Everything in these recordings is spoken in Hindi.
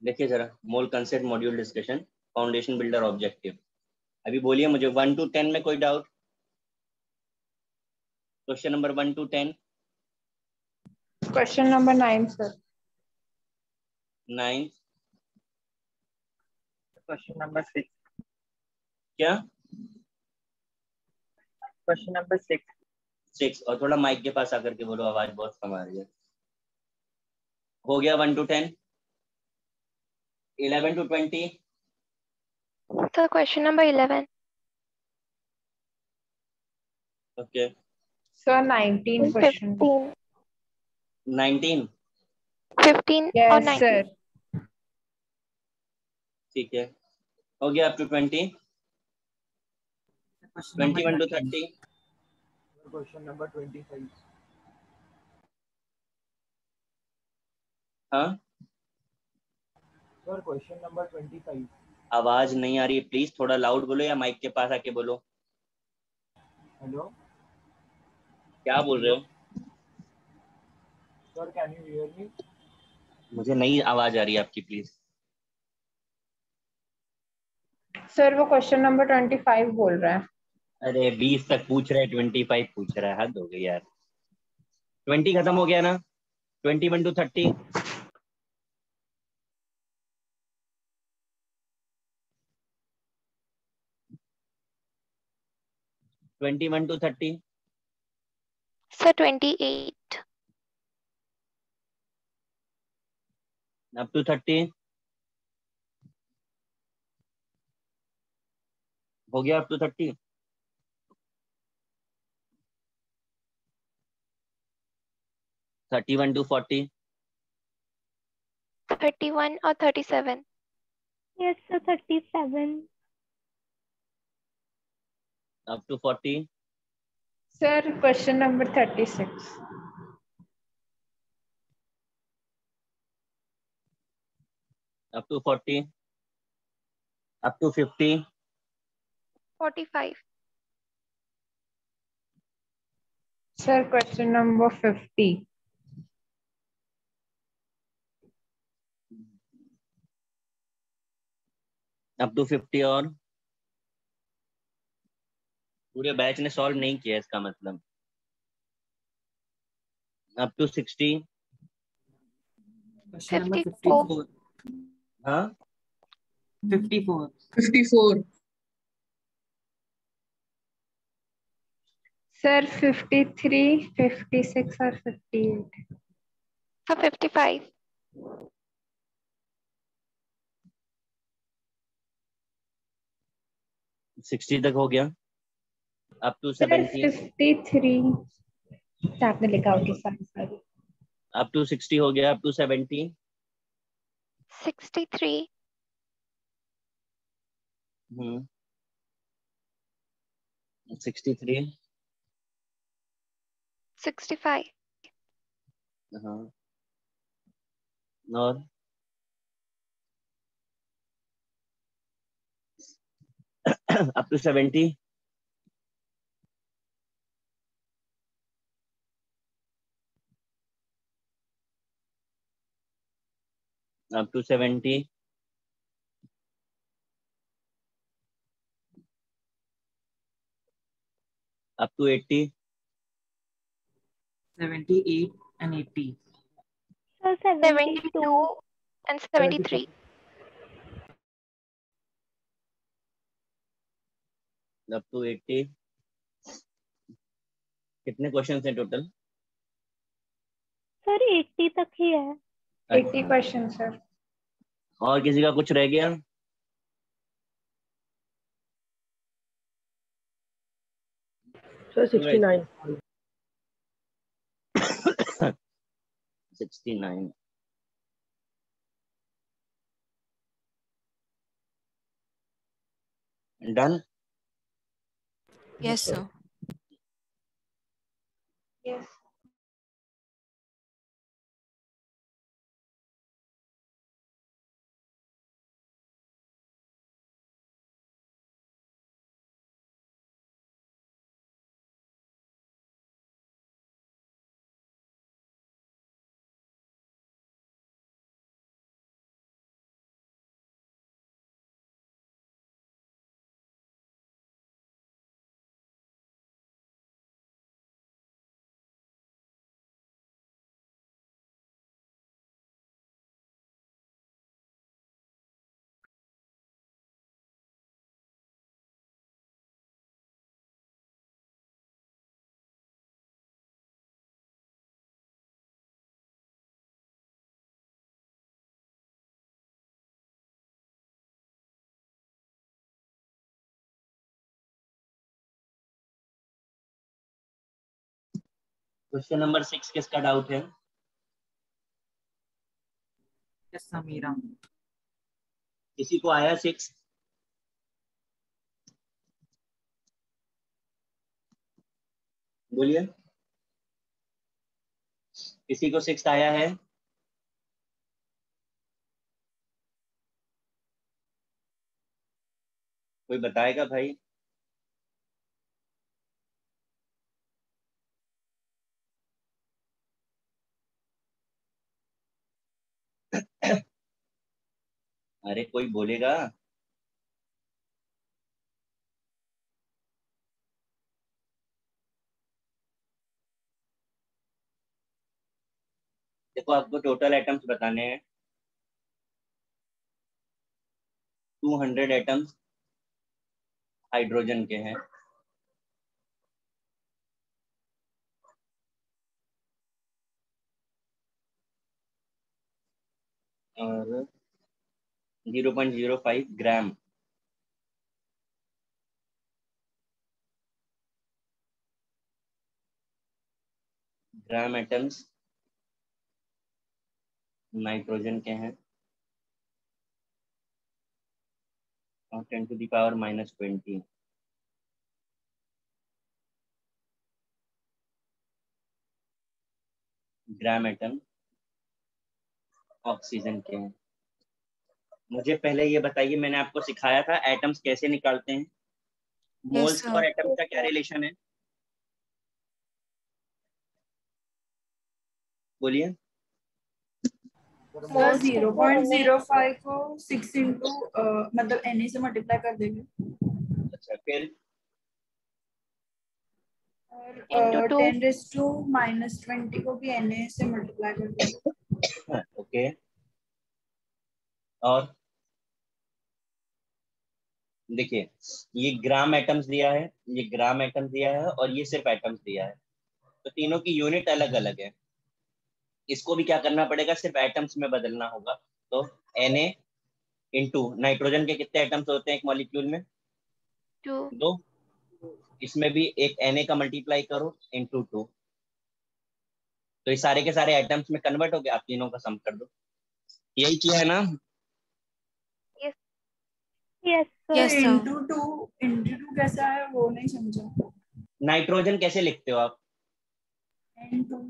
देखिए जरा, मोल concept module discussion, foundation builder objective. अभी बोलिए मुझे 1 to 10 में कोई doubt? Question number 1 to 10। Question number 9 sir. 9। Question number 6। क्या? Question number 6। 6। और थोड़ा माइक के पास आकर के बोलो, आवाज बहुत कम आ रही है। हो गया 1 to 10। 11 to 20। So question number 11. Okay. Sir 19 question. 15. 19। 15 or yes 19. Sir. ठीक है, हो गया up to 20। 21 to 30। Question number 25। हाँ, सर क्वेश्चन नंबर 25। आवाज नहीं आ रही है, प्लीज थोड़ा लाउड बोलो या माइक के पास आके बोलो। हेलो क्या बोल रहे हो? Sir, can you hear me? मुझे नहीं आवाज आ रही है आपकी, प्लीज। सर वो क्वेश्चन नंबर 25 बोल रहा है। अरे 20 तक पूछ रहे, 25 पूछ रहा है, हद हो गई यार। 20 खत्म हो गया ना? 21 to 30। 21 to 30। So 28. Up to 30। हो गया up to 30। 31 to 40। 31 or 37. Yes, sir, 37. Up to 40। Sir question number 36। Up to 40। Up to 50। 45. Sir question number 50। Up to 50 और पूरे बैच ने सॉल्व नहीं किया इसका मतलब। Up to 60। Question number 54. 54। हाँ, 54। 54। सर 53, 56 और 58। So 55. 60 तक हो गया। Up to sir 70। 53 आपने लिखा होगी सॉरी। अप टू 60 हो गया। Up to 70। 63. 63। 65. हाँ, और up to 70। Up to 70। Up to 80। 78 and 80। Sir, 72 72. and 73. Up to 80। कितने क्वेश्चन हैं टोटल? सर 80 तक ही है। 80 क्वेश्चन सर। और किसी का कुछ रह गया? Sir 69। 69। Done. Yes, sir. Yes. Question number 6 किसका डाउट है? Yes, Samira. किसी को आया 6? बोलिए, किसी को 6 आया है? कोई बताएगा भाई? अरे कोई बोलेगा? देखो, आपको टोटल एटम्स बताने हैं। 200 एटम्स हाइड्रोजन के हैं और 0.05 ग्राम एटम्स नाइट्रोजन के हैं और 10⁻⁻20 ग्राम एटम ऑक्सीजन के हैं। मुझे पहले ये बताइए, मैंने आपको सिखाया था एटम्स कैसे निकालते हैं। Yes moles sir. और एटम्स का क्या रिलेशन है? बोलिए। सर 0.05 को 6 इंटू मतलब Na से मल्टीप्लाई कर देंगे अच्छा, फिर और Into 2. 10⁻⁻20 को भी Na से मल्टीप्लाई कर देंगे। ओके, और देखिए, ये ग्राम एटम्स दिया है, ये ग्राम एटम्स दिया है और ये सिर्फ एटम्स दिया है, तो तीनों की यूनिट अलग अलग है। इसको भी क्या करना पड़ेगा, सिर्फ एटम्स में बदलना होगा। तो Na इंटू नाइट्रोजन के कितने एटम्स होते हैं एक मॉलिक्यूल में? 2. 2। इसमें भी एक Na का मल्टीप्लाई करो इंटू 2, तो ये सारे के सारे एटम्स में कन्वर्ट हो गए। आप तीनों का सम कर दो। यही किया है ना? Yes. Yes, sir. Yes sir. Into two कैसा है वो नहीं समझा। नाइट्रोजन कैसे लिखते हो आप? N2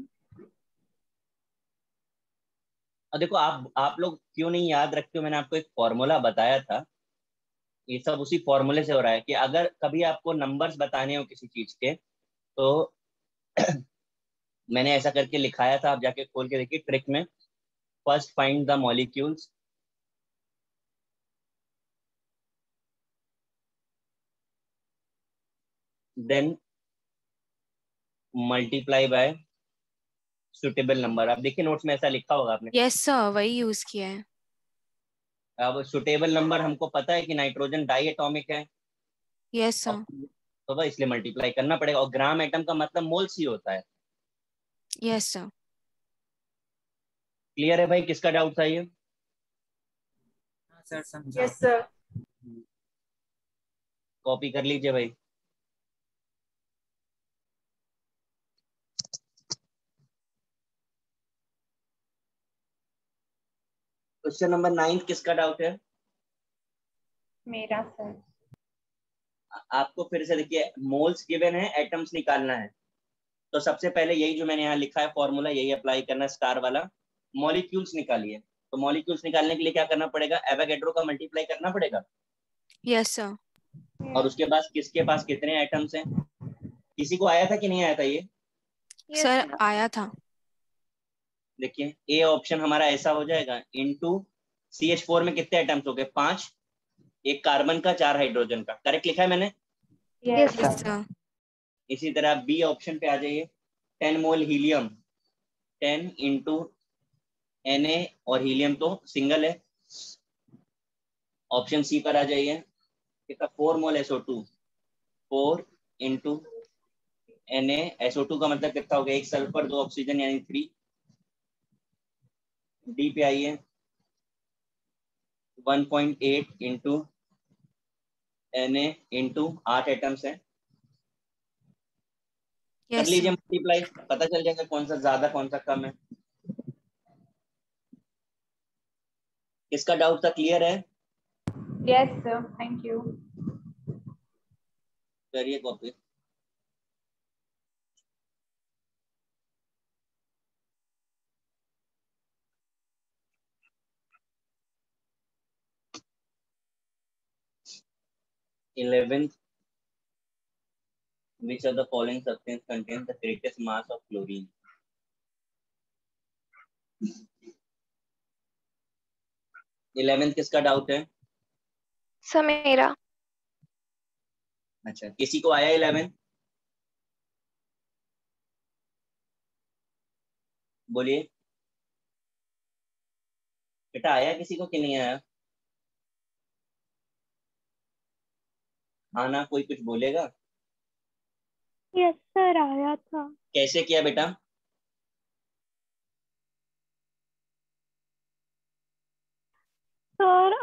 और देखो, आप लोग क्यों नहीं याद रखते हो, मैंने आपको एक फॉर्मूला बताया था। ये सब उसी फॉर्मूले से हो रहा है कि अगर कभी आपको नंबर्स बताने हो किसी चीज के, तो मैंने ऐसा करके लिखाया था, आप जाके खोल के देखिए ट्रिक में। First find the molecules, then multiply by suitable number. आप देखिए नोट्स में ऐसा लिखा होगा आपने। यस सर, वही यूज किया है। अब सुटेबल नंबर हमको पता है कि नाइट्रोजन डाई एटॉमिक है, यस सर। तो बस इसलिए मल्टीप्लाई करना पड़ेगा। और ग्राम एटम का मतलब मोल्स ही होता है। Yes sir. क्लियर है भाई? किसका डाउट था ये? हाँ सर, समझा। Yes sir. कॉपी कर लीजिए भाई। क्वेश्चन नंबर 9 किसका डाउट है? मेरा सर। आपको फिर से देखिए, मोल्स गिवन है, एटम्स निकालना है, तो सबसे पहले यही जो मैंने यहाँ लिखा है फॉर्मूला, यही अप्लाई करना है, स्टार वाला। मॉलिक्यूल्स निकालिए। तो मॉलिक्यूल्स निकालने के लिए क्या करना पड़ेगा? एवोगैड्रो का मल्टीप्लाई करना पड़ेगा। Yes sir. और उसके बाद किसके पास कितने एटम्स हैं? किसी को आया था कि नहीं आया था ये? Yes, sir sir. आया था। देखिए, ए ऑप्शन हमारा ऐसा हो जाएगा, इनटू CH4 में कितने एटम्स हो गए? 5, एक कार्बन का 4 हाइड्रोजन का। करेक्ट लिखा है मैंने? Yes, yes sir. सर। इसी तरह बी ऑप्शन पे आ जाइए, 10 मोल हीलियम, 10 इंटू Na, और हीलियम तो सिंगल है। ऑप्शन सी पर आ जाइए, कितना? 4 मोल SO2, 4 इंटू Na। SO2 का मतलब कितना हो गया? एक सल्फर, 2 ऑक्सीजन, यानी 3। डी पे आइए, 1.8 इंटू Na इंटू 8 एटम्स है, कर Yes, लीजिए sir. मल्टीप्लाई, पता चल जाएगा कौन सा ज्यादा कौन सा कम है। किसका डाउट था, क्लियर है? Yes, sir. Thank you. करिए copy. Eleventh, which of the following substance contains the greatest mass of chlorine? Eleventh किसका डाउट है? सर मेरा। अच्छा, किसी को आया 11? बोलिए बेटा, आया किसी को कि नहीं आया? हाँ ना, कोई कुछ बोलेगा? यस सर आया था। कैसे किया बेटा? सर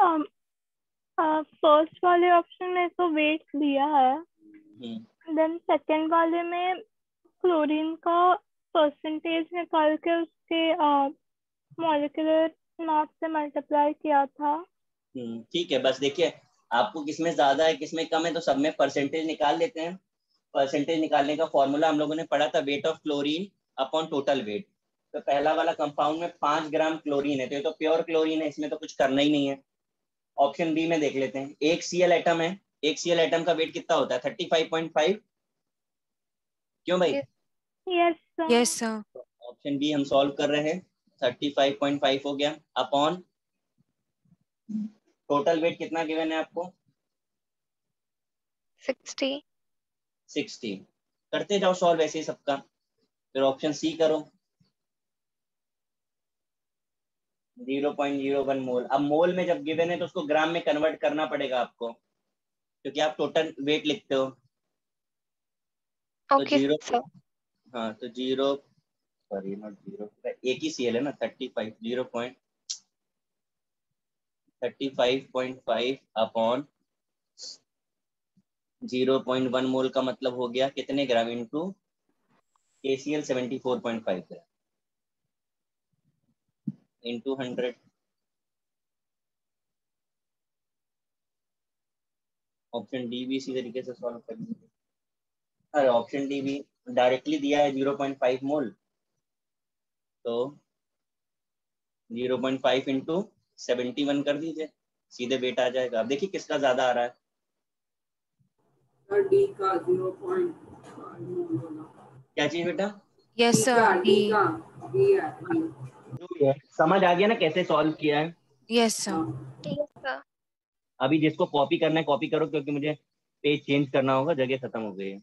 फर्स्ट वाले ऑप्शन में तो वेट दिया है, देन सेकंड वाले में क्लोरीन का परसेंटेज निकाल के उसके मॉलिक्यूलर मास से मल्टीप्लाई किया था। ठीक है, बस देखिए आपको किसमें ज्यादा है किसमें कम है तो सब में परसेंटेज निकाल लेते हैं। परसेंटेज निकालने का फॉर्मूला हम लोगों ने पढ़ा था, weight of chlorine upon total wait. तो पहला वाला कंपाउंड में 5 ग्राम क्लोरीन है, तो ये तो प्योर क्लोरीन है, इसमें तो कुछ करना ही नहीं है। ऑप्शन बी में देख लेते हैं, एक Cl एटम है, एक Cl एटम का वेट कितना होता है? 35.5। क्यों भाई? Yes sir. Yes, sir. Option B हम सॉल्व कर रहे हैं, 35.5 हो गया अपॉन टोटल वेट कितना गिवन है आपको? 60। 60। करते जाओ सॉल्व ऐसे ही सबका। फिर ऑप्शन सी करो, 0.01 मोल। अब मोल में जब गिवन है तो उसको ग्राम में कन्वर्ट करना पड़ेगा आपको, क्योंकि आप टोटल वेट लिखते हो। तो ओके जीरो, सर। हाँ तो 0, सॉरी नॉट 0, एक ही Cl है ना, 35, 0.35.5 अपॉन 0.1 मोल का मतलब हो गया कितने gram into KCl 74.5 gram into 100। Option D भी इसी तरीके से सॉल्व करेंगे। अरे ऑप्शन डी भी डायरेक्टली दिया है 0.5 मोल, तो 0.5 इंटू 71 कर दीजिए, सीधे वेट आ जाएगा। अब देखिए किसका ज्यादा आ रहा है। डी का 0.5 क्या चीज बेटा? Yes, D sir. का D. डी है डी। जो भी है समझ आ गया ना कैसे सॉल्व किया है। Yes, sir. ठीक सर। अभी जिसको कॉपी करना है कॉपी करो, क्योंकि मुझे पेज चेंज करना होगा, जगह खत्म हो गई है।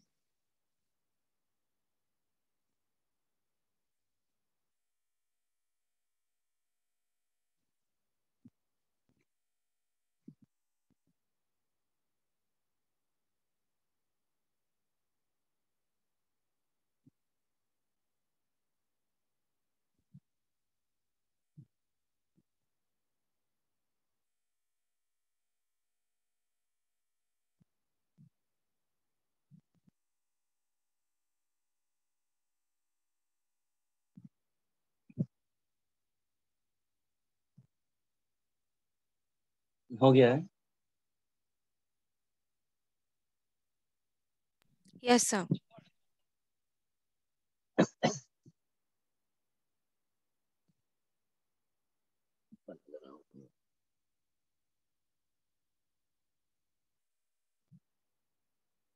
हो गया है। Yes, sir.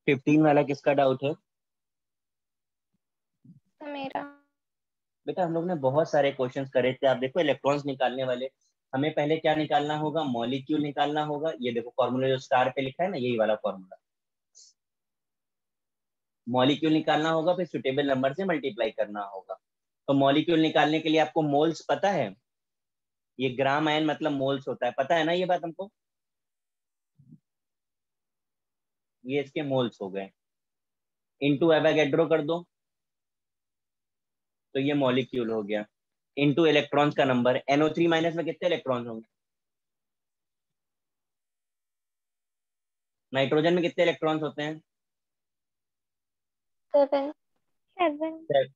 फिफ्टीन वाला किसका डाउट है? सर मेरा। बेटा हम लोग ने बहुत सारे क्वेश्चंस करे थे। आप देखो इलेक्ट्रॉन्स निकालने वाले, हमें पहले क्या निकालना होगा? मॉलिक्यूल निकालना होगा। ये देखो फॉर्मूला जो स्टार पे लिखा है ना, यही वाला फॉर्मूला। मॉलिक्यूल निकालना होगा, फिर सुटेबल नंबर से मल्टीप्लाई करना होगा। तो मॉलिक्यूल निकालने के लिए आपको मोल्स पता है, ये ग्राम आयन मतलब मोल्स होता है, पता है ना ये बात हमको? ये इसके मोल्स हो गए, इनटू एवोगैड्रो कर दो तो ये मॉलिक्यूल हो गया, इनटू इलेक्ट्रॉन्स का नंबर। NO3 माइनस में कितने इलेक्ट्रॉन्स होंगे? नाइट्रोजन में कितने इलेक्ट्रॉन्स होते हैं? 7। 7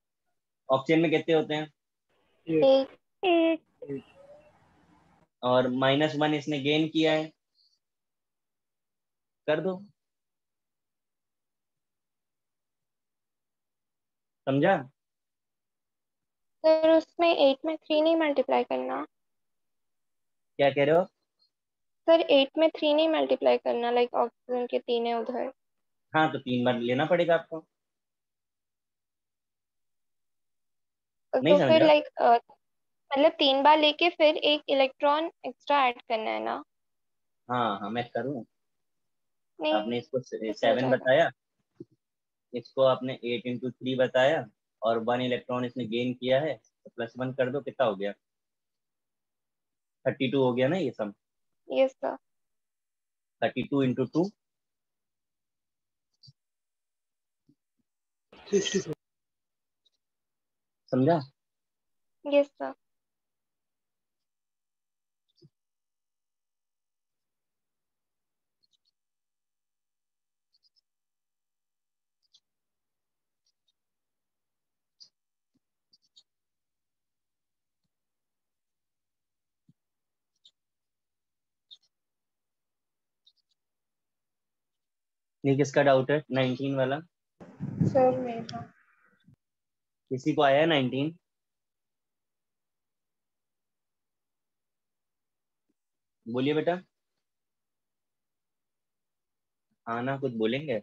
ऑक्सीजन में कितने होते हैं? 8 और -1 इसने गेन किया है, कर दो। समझा? सर उसमें 8 में 3 नहीं मल्टीप्लाई करना। क्या कह रहे हो? सर 8 में 3 नहीं मल्टीप्लाई करना, लाइक ऑक्सीजन के 3 है उधर। हाँ, तो 3 बार लेना पड़ेगा आपको। नहीं तो फिर समझा? लाइक मतलब 3 बार लेके फिर एक इलेक्ट्रॉन एक्स्ट्रा ऐड करना है ना? हाँ हाँ, मैं करूँ। नहीं, आपने इसको हो 7 जाएगा। बताया, इसको आपने 8 × 3 बताया, और 1 इलेक्ट्रॉन इसने गेन किया है, तो +1 कर दो, कितना हो गया? 32 हो गया ना ये सब। Yes sir. 32 × 2 समझा? Yes sir. ये किसका डाउट है 19 वाला? सर मेरा। किसी को आया है 19? बोलिए बेटा। हाँ ना, कुछ बोलेंगे?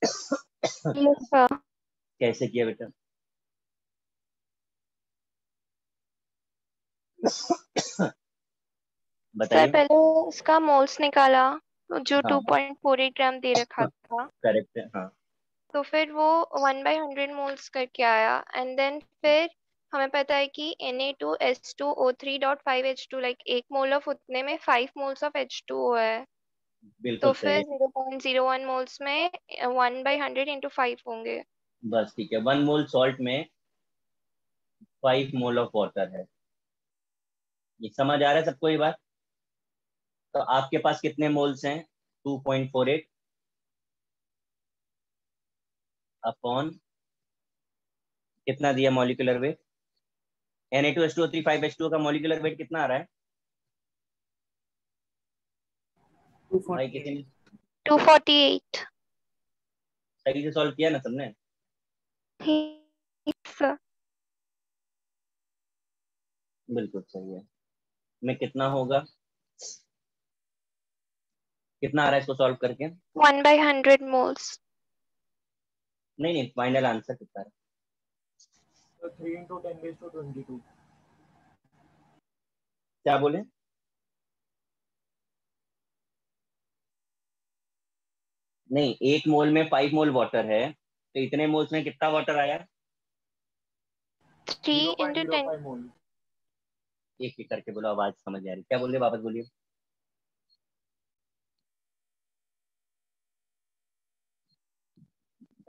Yes sir. कैसे किया बेटा? सर बताइए। पहले उसका मोल्स निकाला, जो हाँ 2.48 ग्राम दे रखा था। करेक्ट है, हाँ। तो फिर वो 1/100 मोल्स करके आया, एंड देन फिर हमें पता है कि Na2S2O3.5H2, लाइक 1 मोल ऑफ उतने में 5 मोल्स ऑफ H2O है। तो बिल्कुल फिर सही। 0.01 मोल्स में 1/100 इंटू 5 होंगे। बस ठीक है, 1 मोल सॉल्ट में 5 मोल ऑफ वाटर है। ये समझ आ रहा है सबको ये बात? तो आपके पास कितने मोल्स हैं? 2.48 अपॉन कितना दिया मॉलिक्यूलर वेट? Na2H2O3 5H2O का मॉलिक्यूलर वेट कितना आ रहा है भाई? किसी ने 248। सही से सॉल्व किया ना सबने? सर बिल्कुल सही है। में कितना होगा, कितना आ रहा है इसको सॉल्व करके? 1/100 मोल्स। नहीं नहीं, फाइनल आंसर कितना है? तो 3 × 10⁻²2। क्या बोले? नहीं, 1 मोल में 5 मोल वाटर है, तो इतने मोल्स में कितना वाटर आया? 3 इंटू 10। 0.05 मोल। एक एक करके बोलो, आवाज समझ आ रही, क्या बोल रहे, वापस बोलिए।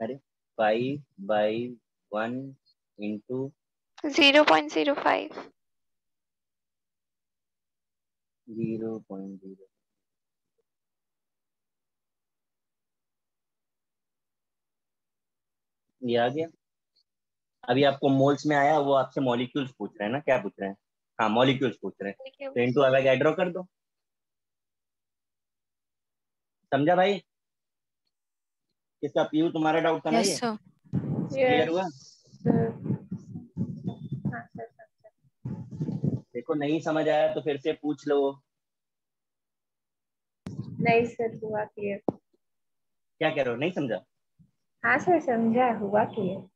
अरे 5/1 इंटू 0.05। 0.0, ये आ गया। अभी आपको मोल्स में आया, वो आपसे मॉलिक्यूल्स पूछ रहे हैं ना, क्या पूछ रहे हैं? हाँ, मॉलिक्यूल्स पूछ रहे हैं, तो इंटू एवोगैड्रो कर दो। समझा भाई? किसका? पीयू, तुम्हारा डाउट था ना यस ये? सर। क्लियर हुआ? देखो, नहीं समझ आया तो फिर से पूछ लो। नहीं सर, हुआ क्लियर। क्या कह रहे हो, नहीं समझा? हाँ सर, समझा, हुआ क्लियर।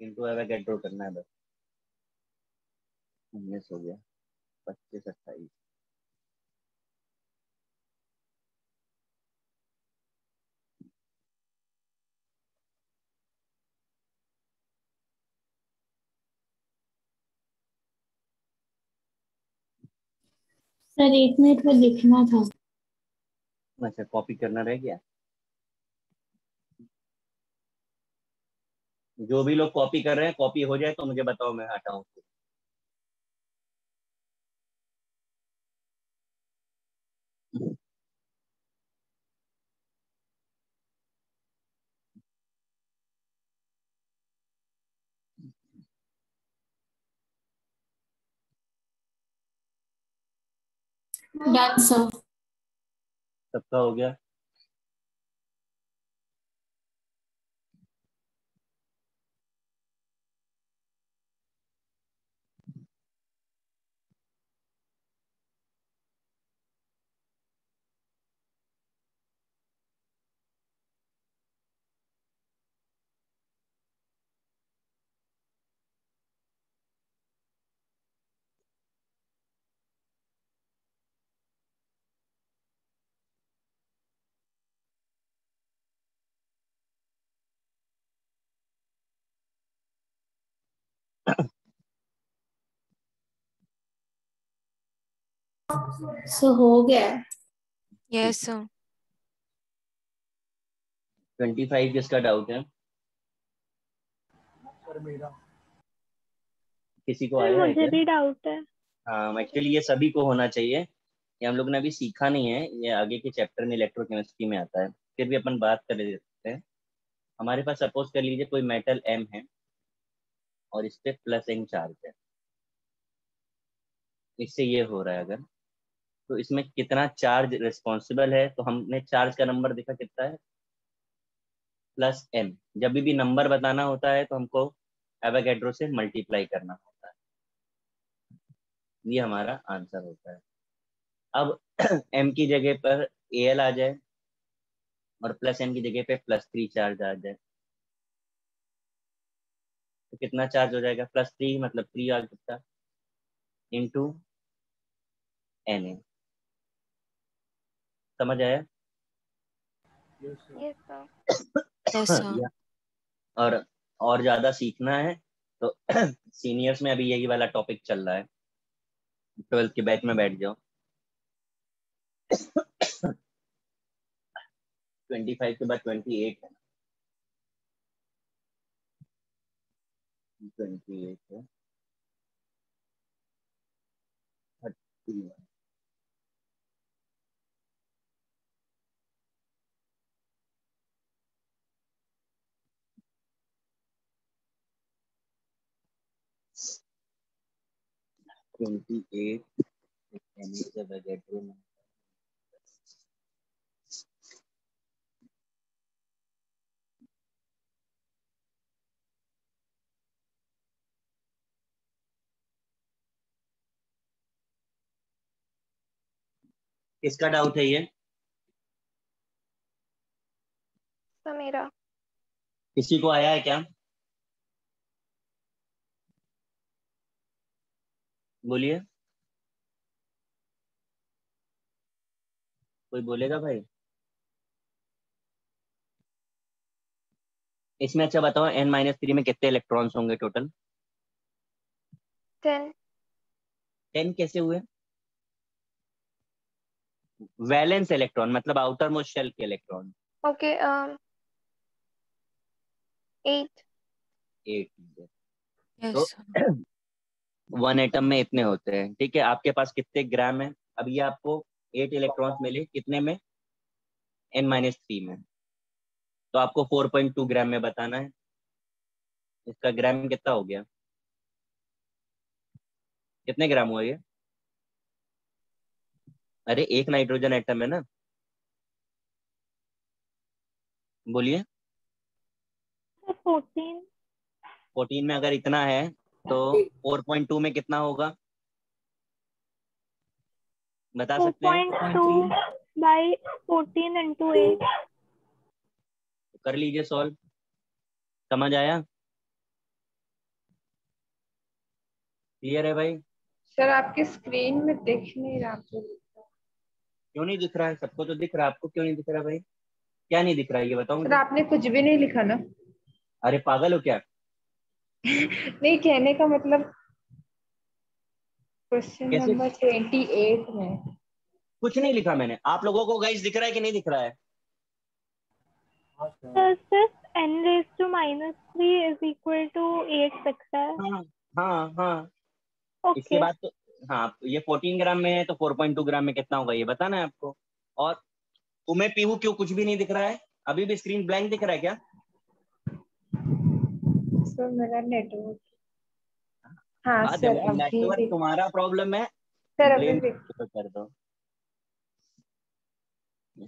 इंटू एवोगैड्रो करना है बस। 19 हो गया, 25 28। सर 1 मिनट में लिखना था। अच्छा, कॉपी करना रह गया। जो भी लोग कॉपी कर रहे हैं, कॉपी हो जाए तो मुझे बताओ, मैं हटाऊं। Done sir. सबका हो गया? सो हो गया। Yes sir. 25 किसका डाउट है? सर मेरा। किसी को आया है मुझे क्या? भी डाउट है। हाँ, एक्चुअली ये सभी को होना चाहिए। ये हम लोग ने अभी सीखा नहीं है, ये आगे के चैप्टर में इलेक्ट्रोकेमिस्ट्री में आता है, फिर भी अपन बात कर लेते हैं। हमारे पास सपोज कर लीजिए कोई मेटल M है और इस पे प्लस N चार्ज है, इससे ये हो रहा है अगर, तो इसमें कितना चार्ज रिस्पॉन्सिबल है? तो हमने चार्ज का नंबर देखा कितना है, +m। जब भी नंबर बताना होता है तो हमको एवोगैड्रो से मल्टीप्लाई करना होता है, ये हमारा आंसर होता है। अब m की जगह पर Al आ जाए और +n की जगह पे +3 चार्ज आ जाए, तो कितना चार्ज हो जाएगा? +3 मतलब 3 आ सकता इंटू Na। समझ आया? Yes sir. Yes sir. Yes sir. या और ज्यादा सीखना है तो सीनियर्स में अभी यही वाला टॉपिक चल रहा है, 12th के बैच में बैठ जाओ। 25 के बाद 28 है, 28 है, 31। किसका डाउट है ये? सर मेरा। किसी को आया है क्या? बोलिए, कोई बोलेगा भाई? इसमें अच्छा बताओ, n-3 में कितने इलेक्ट्रॉन्स होंगे टोटल? 10। 10 कैसे हुए? वैलेंस इलेक्ट्रॉन मतलब आउटर मोस्ट शेल के इलेक्ट्रॉन। ओके 8। 8। यस तो सर। 1 एटम में इतने होते हैं, ठीक है। आपके पास कितने ग्राम है? अब ये आपको 8 इलेक्ट्रॉन्स मिले, कितने में? n-3 में। तो आपको 4.2 ग्राम में बताना है। इसका ग्राम कितना हो गया? कितने ग्राम हुआ ये? अरे एक नाइट्रोजन एटम है ना, बोलिए। 14। 14 में अगर इतना है तो 4.2 में कितना होगा, बता सकते हैं? 4.2 by 14 into 8। तो कर लीजिए सॉल्व। समझ आया? क्लियर है भाई? सर आपकी स्क्रीन में दिख नहीं रहा आपको। क्यों नहीं दिख रहा है? सबको तो दिख रहा है, आपको क्यों नहीं दिख रहा भाई? क्या नहीं दिख रहा है ये बताओ सर मुझे। आपने कुछ भी नहीं लिखा ना? अरे पागल हो क्या? नहीं, कहने का मतलब क्वेश्चन कैसे? नंबर 28 में। कुछ नहीं लिखा मैंने। आप लोगों को गाइस दिख रहा है कि नहीं दिख रहा है? हाँ सर। तो सिर्फ n raised to -3 is equal to 8 सकता है। हाँ हाँ हाँ। इसके ओके। बाद तो हाँ, ये 14 ग्राम में है तो 4.2 ग्राम में कितना होगा ये बताना है आपको। और तुम्हें पीहू क्यों कुछ भी नहीं दिख रहा है? अभी भी स्क्रीन ब्लैंक दिख रहा है क्या? सर मेरा नेटवर्क। हाँ हाँ, जब सर अभी नेटवर्क भी। तुम्हारा प्रॉब्लम है, सर अभी ब्लेम भी। कर दो।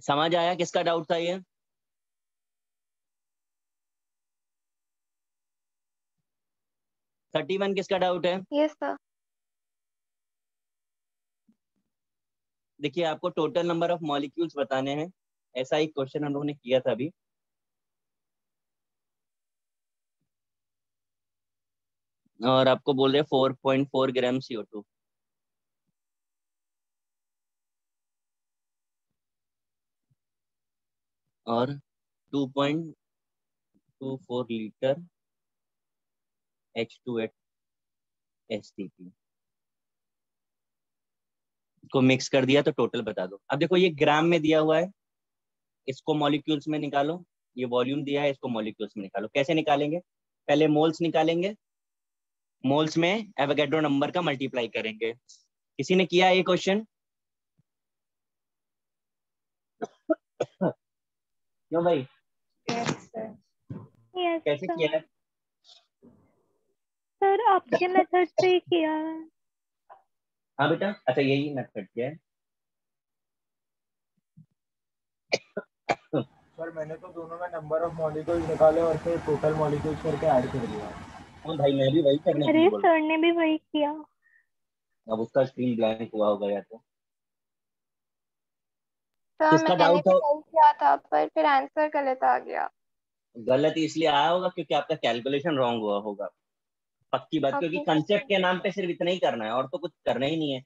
समझ आया किसका डाउट था ये? थर्टी वन किसका डाउट है? Yes sir. देखिए आपको टोटल नंबर ऑफ मॉलिक्यूल्स बताने हैं, ऐसा ही क्वेश्चन हम लोगों ने किया था अभी। और आपको बोल रहे 4.4 ग्राम CO2। और 2.24 लीटर H2 STP को मिक्स कर दिया तो टोटल बता दो। अब देखो ये ग्राम में दिया हुआ है, इसको मॉलिक्यूल्स में निकालो। ये वॉल्यूम दिया है, इसको मॉलिक्यूल्स में निकालो। कैसे निकालेंगे? पहले मोल्स निकालेंगे, मोल्स में एवोगैड्रो नंबर का मल्टीप्लाई करेंगे। किसी ने किया ये क्वेश्चन? क्यों भाई, यस सर। यस कैसे किया है? सर, आपके मेथड से ही किया है। हाँ बेटा, अच्छा यही मेथड किया है। सर मैंने तो दोनों में नंबर ऑफ मॉलिक्यूल्स निकाले और फिर टोटल मॉलिक्यूल्स करके ऐड कर दिया। हाँ भाई, मैं भी वही करने के लिए मेरे बोल सर ने भी वही किया। रहा हूँ। अब उसका स्क्रीन ब्लैंक हुआ होगा या तो। सर किसका मैंने डाउट भी हो? वही किया था पर फिर आंसर गलत आ गया। गलत इसलिए आया होगा क्योंकि आपका कैलकुलेशन रॉन्ग हुआ होगा, पक्की बात। क्योंकि ओके कंसेप्ट के नाम पे सिर्फ इतना ही करना है और तो कुछ करना ही नहीं है।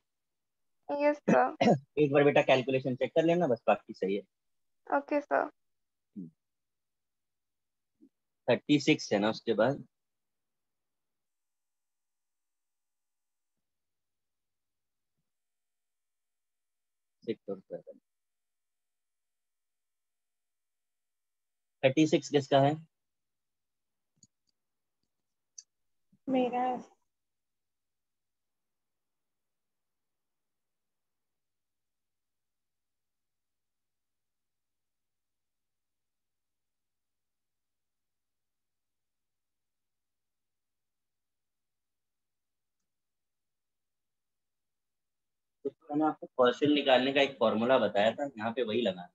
Yes sir. एक बार बेटा कैलकुलेशन चेक कर लेना बस, बाकी सही है। Okay sir. 36 है ना उसके बाद? सिक्स और 36 किसका है? मेरा है। तो मैंने आपको पर्सन निकालने का एक फॉर्मूला बताया था, यहाँ पे वही लगाना है।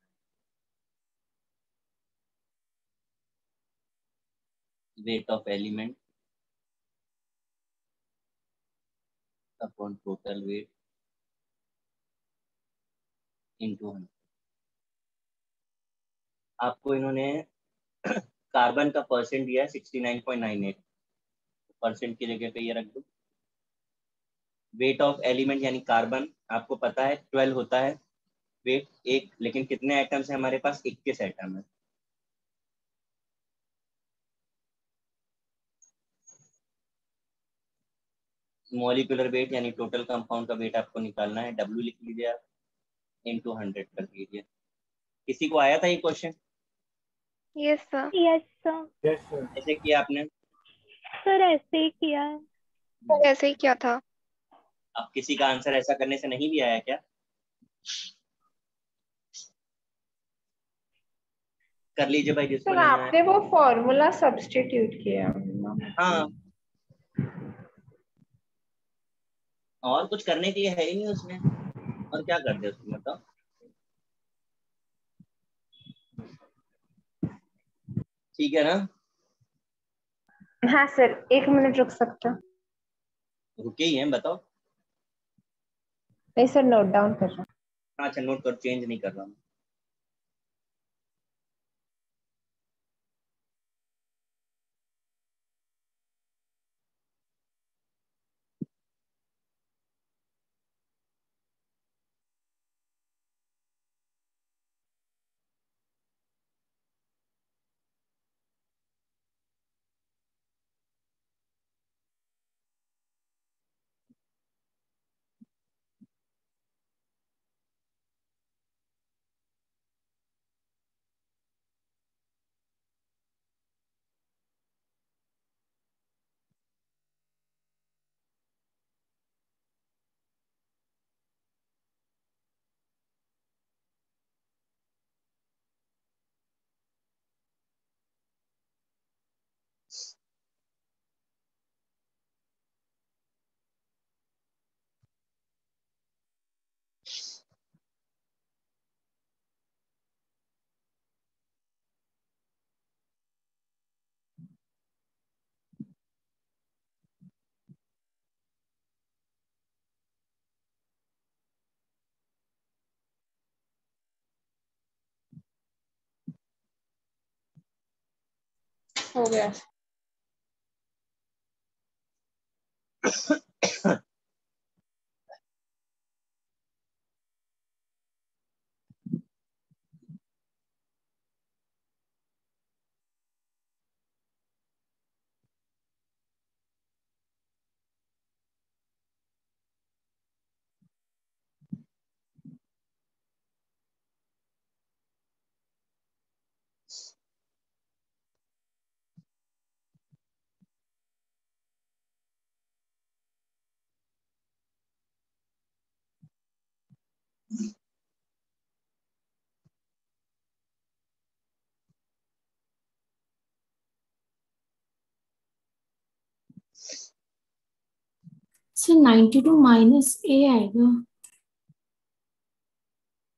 Weight of element upon total weight into 100। आपको इन्होंने कार्बन का परसेंट दिया है 69.98, परसेंट की जगह पे ये रख दो। वेट ऑफ एलिमेंट यानी कार्बन आपको पता है 12 होता है वेट एक, लेकिन कितने एटम्स है हमारे पास? 21 एटम है। मॉलिक्यूलर वेट यानी टोटल कंपाउंड का वेट आपको निकालना है, W लिख लीजिए आप, इनटू 100 कर दीजिए। किसी को आया था ये question? Yes sir. Yes sir. Yes sir. ऐसे किया आपने? सर ऐसे ही किया है। सर ऐसे ही किया था। अब किसी का आंसर ऐसा करने से नहीं भी आया क्या? कर लीजिए भाई जिसको सर नहीं आया। आपने वो फॉर्मूला सब्स्टिट्यूट किया। हाँ, और कुछ करने के लिए है ही नहीं उसमें, और क्या कर दे उसमें बताओ। ठीक है ना? हाँ सर, 1 मिनट रुक सकते हो? रुके ही हैं, बताओ। नहीं सर, नोट डाउन कर रहा हूँ। अच्छा नोट कर, चेंज नहीं कर रहा हूँ। हो गया। सर 92 माइनस ए आएगा।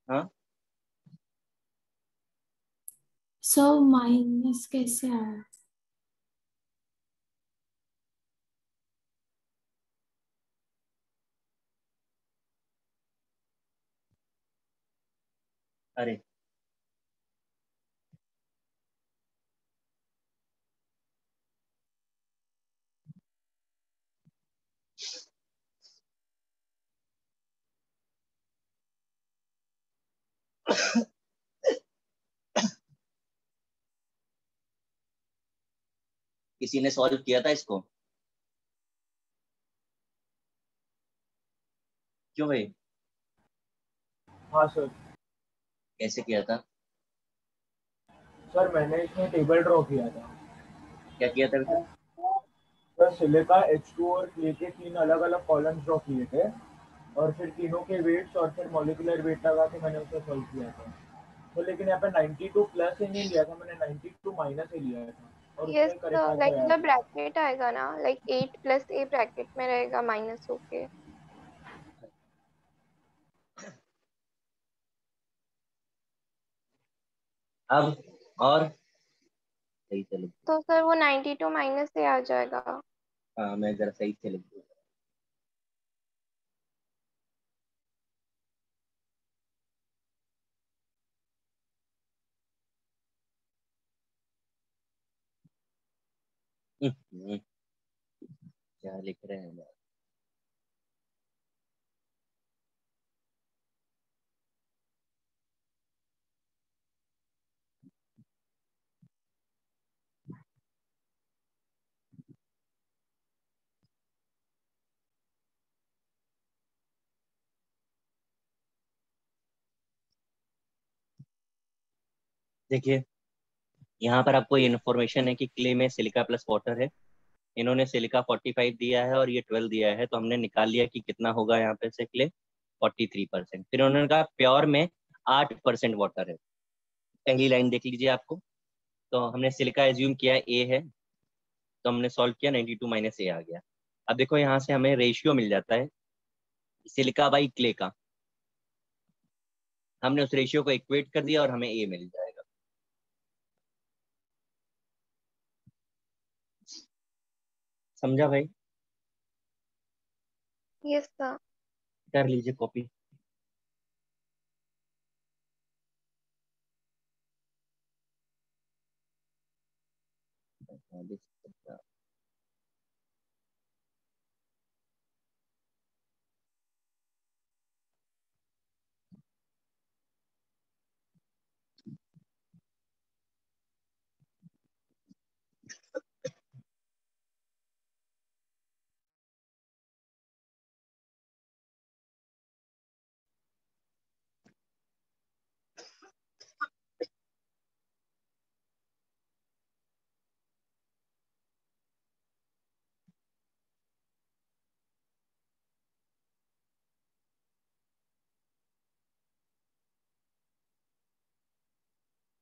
हाँ सर माइनस कैसे आया? अरे किसी ने सॉल्व किया था इसको? क्यों भाई? हाँ सर। कैसे किया था? सर मैंने इसमें टेबल ड्रॉ किया था। क्या किया था बेटा? सर सिलिका H2 और क्ले के 3 अलग अलग कॉलम्स ड्रॉ किए थे और फिर तीनों के वेट्स और फिर मॉलिक्यूलर वेट लगा के मैंने उसे सॉल्व किया था। तो लेकिन यहाँ पे 92 प्लस ए नहीं लिया था मैंने, 92 माइनस ए लिया था और यस उसमें करेक्ट लाइक आंसर आया मतलब था। ब्रैकेट आएगा ना, लाइक 8 प्लस ए ब्रैकेट में रहेगा माइनस होके। अब और सही से लिख दो। तो सर वो 92 माइनस से आ जाएगा। हाँ मैं जरा सही से लिख दूँ। क्या लिख रहे हैं यार? देखिए यहाँ पर आपको इन्फॉर्मेशन है कि क्ले में सिलिका प्लस वाटर है। इन्होंने सिलिका 45 दिया है और ये 12 दिया है, तो हमने निकाल लिया कि कितना होगा यहाँ पे से क्ले 43%। फिर उन्होंने कहा प्योर में 8% वाटर है। पहली लाइन देख लीजिए आपको। तो हमने सिलिका एज्यूम किया ए है, तो हमने सॉल्व किया 92 माइनस ए आ गया। अब देखो यहाँ से हमें रेशियो मिल जाता है सिलिका बाई क्ले का। हमने उस रेशियो को इक्वेट कर दिया और हमें ए मिल जाएगा। समझा भाई? Yes sir. कर लीजिए कॉपी।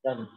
Done.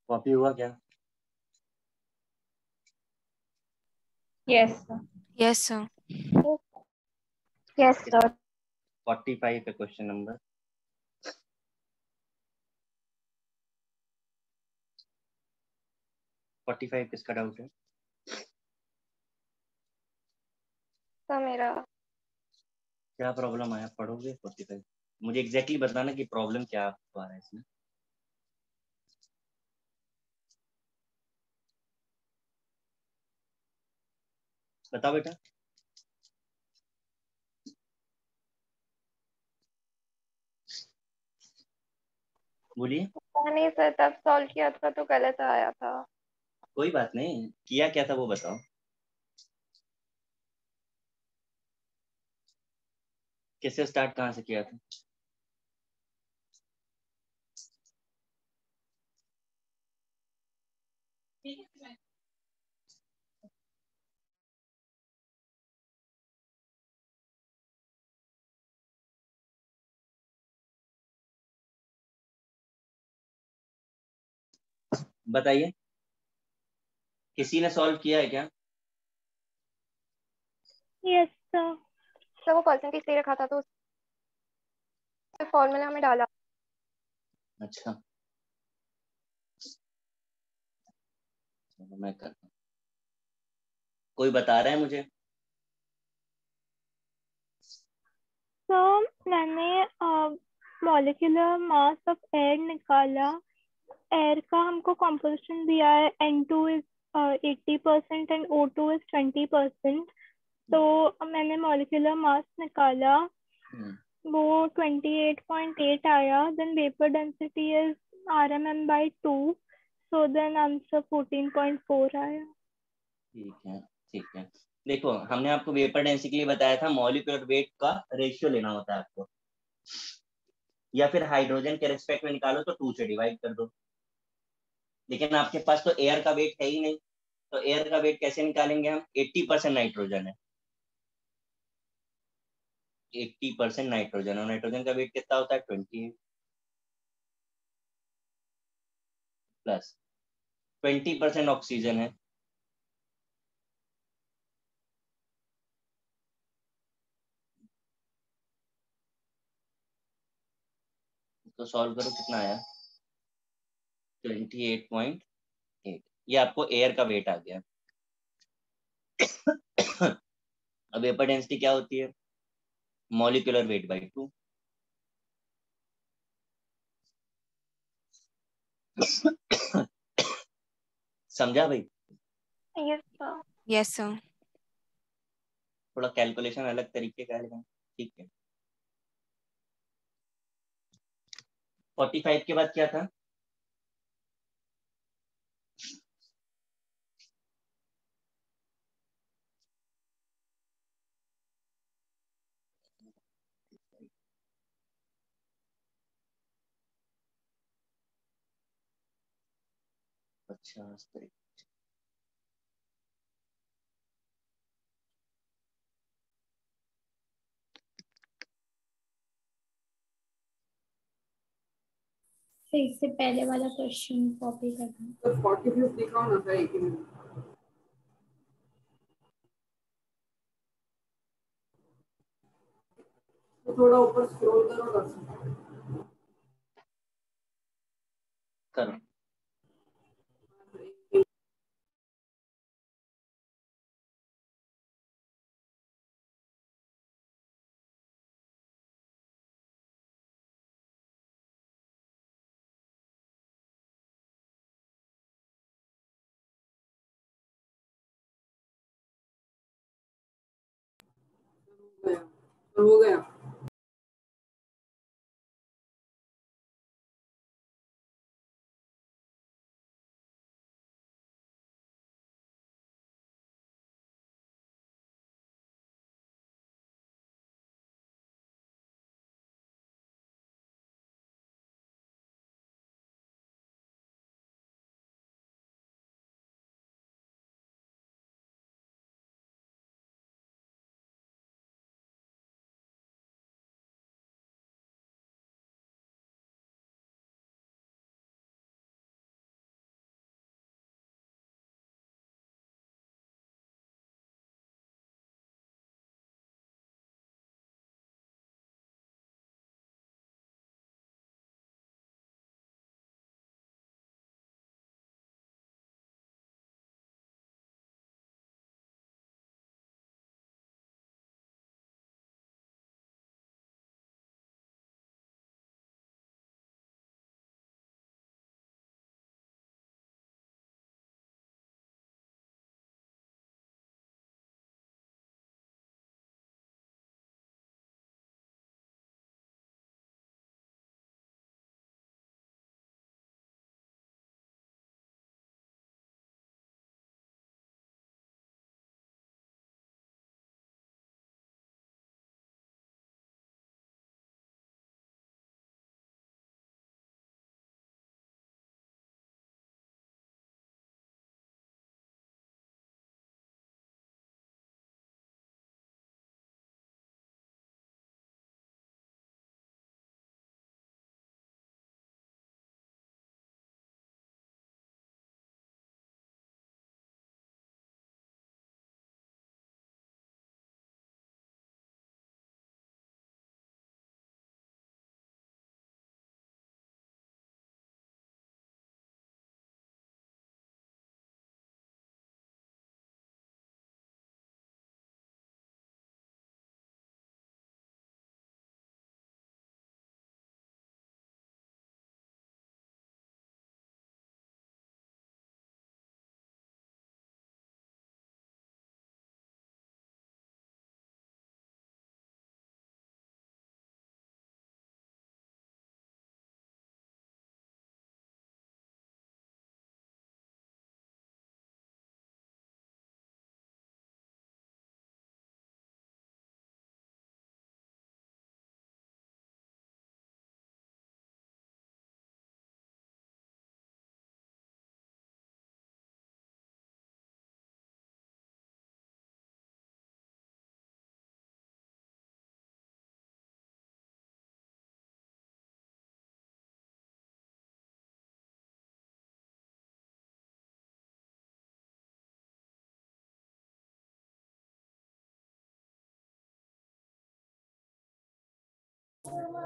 कॉपी हुआ क्या? Yes sir. Yes, sir. Yes sir. 45 का क्वेश्चन नंबर। फोर्टी फाइव किसका डाउट है? सर मेरा। क्या प्रॉब्लम आया, पढ़ोगे 45? मुझे एग्जैक्टली बताना कि प्रॉब्लम क्या आ रहा है इसमें। बताओ बेटा। बोलिए। पता नहीं सर, तब सॉल्व किया था तो गलत आया था। कोई बात नहीं, किया क्या था वो बताओ। किससे स्टार्ट, कहाँ से किया था? बताइए, किसी ने सॉल्व किया है क्या? Yes sir. सर वो परसेंटेज दे रखा था तो फॉर्मूला में डाला। अच्छा, चलो मैं करता हूँ। कोई बता रहा है मुझे? तो मैंने मॉलिक्यूलर मास ऑफ एयर निकाला। एयर का हमको कॉम्पोजिशन दिया है, N2 is 80% and O2 is 20%। तो मैंने मॉलिक्यूलर मास निकाला, वो 28.8 आया। Then vapour density is RMM/2, so then answer 14.4 आया। ठीक है, ठीक है। देखो, हमने आपको वेपर डेंसिटी के लिए बताया था मॉलिक्यूलर वेट का रेशियो लेना होता है आपको, या फिर हाइड्रोजन के रेस्पेक्ट में निकालो तो 2 से डिवाइड कर दो। लेकिन आपके पास तो एयर का वेट है ही नहीं, तो एयर का वेट कैसे निकालेंगे हम? 80% नाइट्रोजन है, 80% नाइट्रोजन, और नाइट्रोजन का वेट कितना होता है? 28 प्लस 20% ऑक्सीजन है, तो सॉल्व करो कितना आया? 28.8। ये आपको एयर का वेट आ गया। अब वेपर डेंसिटी क्या होती है? Molecular weight by 2। समझा भाई? Yes sir. Yes, sir. थोड़ा कैलकुलेशन अलग तरीके का है लेकिन ठीक है। 45 के बाद क्या था? अच्छा, फिर से पहले वाला क्वेश्चन कॉपी करना। तो 45 लिखा होना था एक ही में। तो थोड़ा ऊपर स्क्रॉल करो दर्शन। करो। हो गया।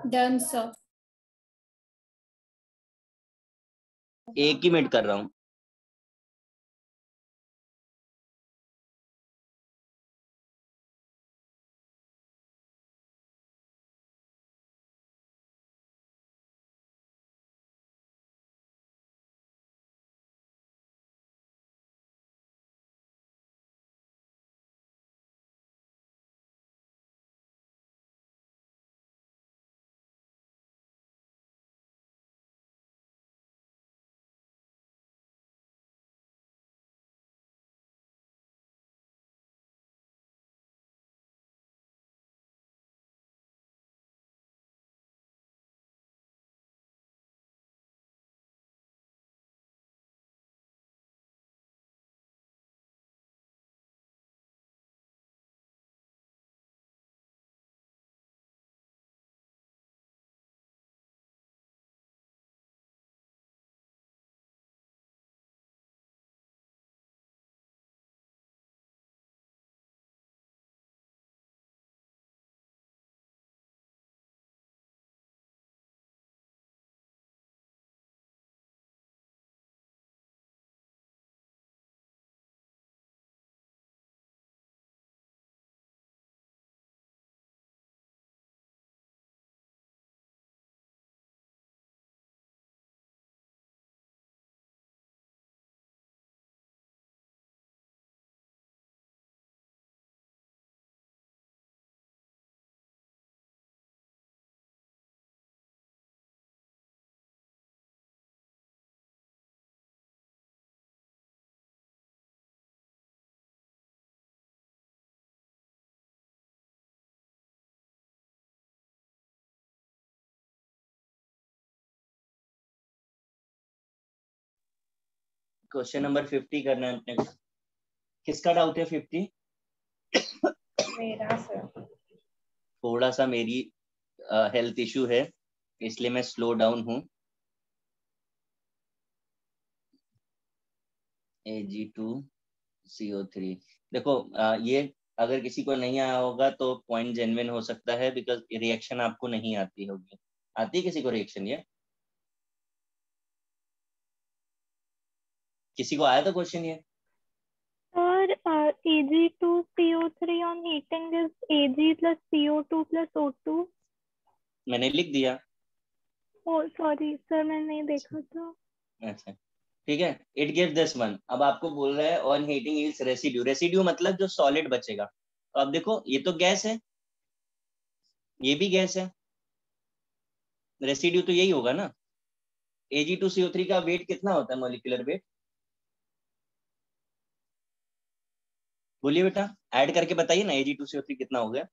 Done sir. 1 ही मिनट कर रहा हूँ। क्वेश्चन नंबर 50 करना है अपने को। किसका डाउट है 50? मेरा सर। थोड़ा सा मेरी हेल्थ इशू है, इसलिए मैं स्लो डाउन हूँ। Ag2CO3 देखो, ये अगर किसी को नहीं आया होगा तो पॉइंट जेन्युइन हो सकता है, बिकॉज रिएक्शन आपको नहीं आती होगी। आती है किसी को रिएक्शन? ये किसी को आया था क्वेश्चन ये? Sir, Ag2CO3 on heating is Ag plus CO2 plus O2. मैंने लिख दिया। Oh, sorry, sir, मैंने नहीं देखा था। अच्छा ठीक है, इट गिव्स दिस वन। अब आपको बोल रहा है on heating is residue. Residue मतलब जो सॉलिड बचेगा। तो अब देखो, ये तो गैस है, ये भी गैस है, रेसिड्यू तो यही होगा ना। Ag2CO3 का वेट कितना होता है, मॉलिक्यूलर वेट? बोलिए बेटा, ऐड करके बताइए ना, Ag2CO3 कितना हो गया?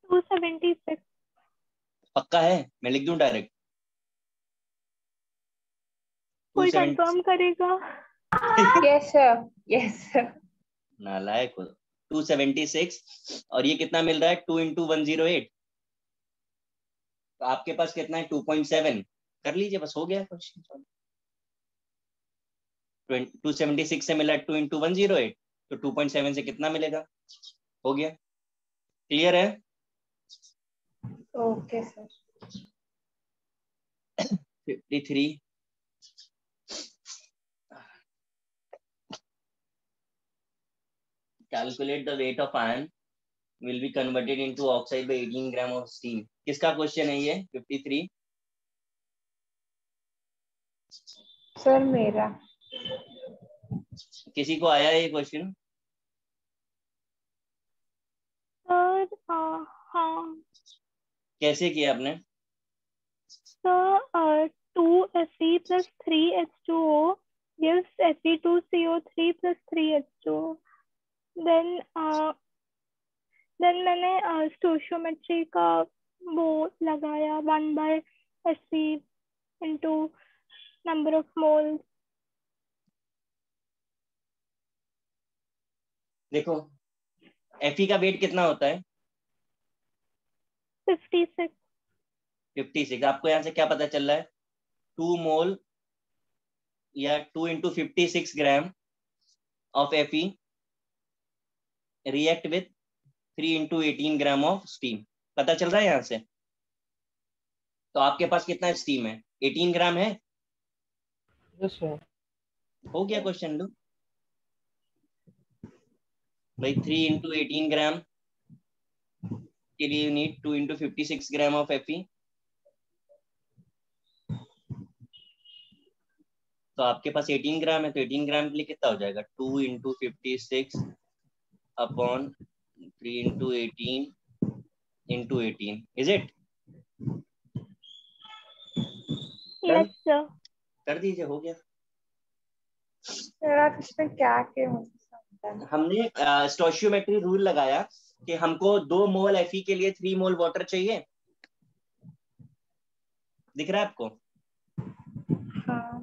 276। पक्का है? मैं लिख दूं डायरेक्ट? कोई कंफर्म करेगा? Yes sir, yes sir. नालायक हो। 276 और ये कितना मिल रहा है? 2 × 108। तो आपके पास कितना है? 2.7। कर लीजिए, बस हो गया क्वेश्चन। 276 से मिला 2 × 108, तो 2.7 से कितना मिलेगा? हो गया। क्लियर है? Okay sir. 53 calculate the weight of iron will be converted into oxide by 18 gram of steam। किसका क्वेश्चन है ये 53? सर मेरा। किसी को आया ये क्वेश्चन? सर हाँ। कैसे किया आपने? Sir 2Fe plus 3H2O gives Fe2CO3 plus 3H2O। then मैंने स्टोइचियोमेट्री का वो लगाया 1/Fe into number of moles। देखो, Fe का वेट कितना होता है? 56। 56। आपको यहाँ से क्या पता चल रहा है? 2 मोल या 2 × 56 gram of Fe react with 3 × 18 gram of steam. पता चल रहा है यहाँ से? तो आपके पास कितना स्टीम है? 18 ग्राम है। Yes sir. हो गया क्वेश्चन। लो भाई 3 into 18 ग्राम के लिए you need 2 into 56 gram of Fe। तो आपके पास 18 ग्राम है, तो 18 ग्राम के लिए कितना हो जाएगा? 2 into 56 upon 3 into 18 into 18। Is it? Yes sir. कर दीजिए, हो गया। सर आप इसमें क्या के हमने स्टोइचियोमेट्री रूल लगाया कि हमको 2 मोल Fe के लिए 3 मोल वाटर चाहिए। दिख रहा है आपको? हाँ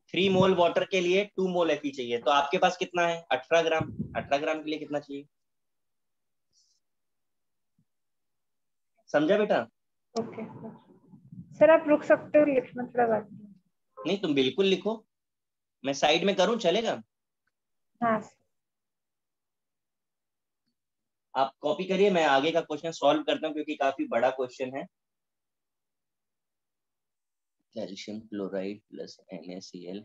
3 मोल वाटर के लिए 2 मोल Fe चाहिए। तो आपके पास कितना है? 18 ग्राम। 18 ग्राम के लिए कितना चाहिए? समझा बेटा? ओके सर आप रुक सकते हो, लिखना थोड़ा बाकी है। नहीं, तुम बिल्कुल लिखो, मैं साइड में करूं चलेगा? हाँ आप कॉपी करिए, मैं आगे का क्वेश्चन सॉल्व करता हूं क्योंकि काफी बड़ा क्वेश्चन है। Calcium chloride plus NaCl।